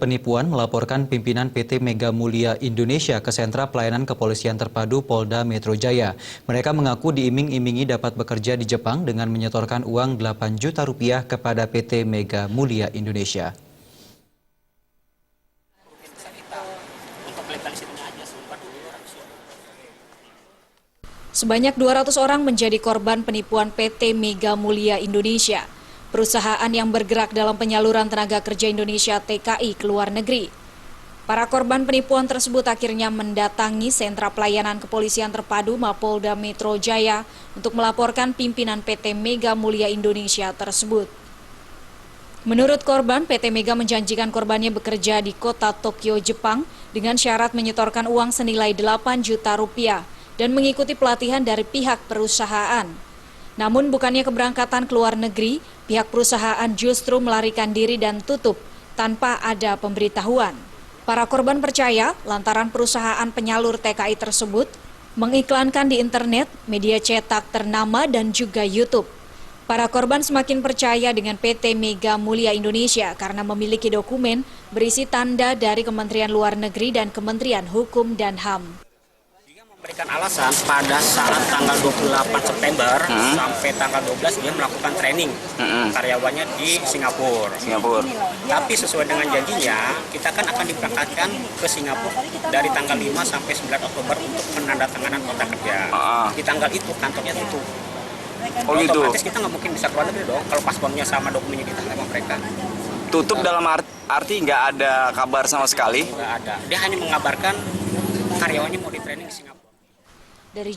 penipuan melaporkan pimpinan PT Mega Mulia Indonesia ke Sentra Pelayanan Kepolisian Terpadu Polda Metro Jaya. Mereka mengaku diiming-imingi dapat bekerja di Jepang dengan menyetorkan uang 8 juta rupiah kepada PT Mega Mulia Indonesia. Sebanyak 200 orang menjadi korban penipuan PT Mega Mulia Indonesia, perusahaan yang bergerak dalam penyaluran tenaga kerja Indonesia TKI ke luar negeri. Para korban penipuan tersebut akhirnya mendatangi Sentra Pelayanan Kepolisian Terpadu Mapolda Metro Jaya untuk melaporkan pimpinan PT Mega Mulia Indonesia tersebut. Menurut korban, PT Mega menjanjikan korbannya bekerja di kota Tokyo, Jepang dengan syarat menyetorkan uang senilai 8 juta rupiah dan mengikuti pelatihan dari pihak perusahaan. Namun bukannya keberangkatan ke luar negeri, pihak perusahaan justru melarikan diri dan tutup tanpa ada pemberitahuan. Para korban percaya lantaran perusahaan penyalur TKI tersebut mengiklankan di internet, media cetak ternama dan juga YouTube. Para korban semakin percaya dengan PT Mega Mulia Indonesia karena memiliki dokumen berisi tanda dari Kementerian Luar Negeri dan Kementerian Hukum dan HAM. Memberikan alasan pada saat tanggal 28 September sampai tanggal 12 dia melakukan training karyawannya di Singapura. Tapi sesuai dengan janjinya, kita kan akan diberangkatkan ke Singapura dari tanggal 5 sampai 9 Oktober untuk penandatanganan kontrak kerja. Di tanggal itu kantornya tutup. Otomatis kita nggak mungkin bisa keluar negeri dong kalau paspornya sama dokumennya kita sama mereka. Tutup dalam arti nggak ada kabar sama sekali? Nggak ada. Dia hanya mengabarkan karyawannya mau di training di Singapura. Dari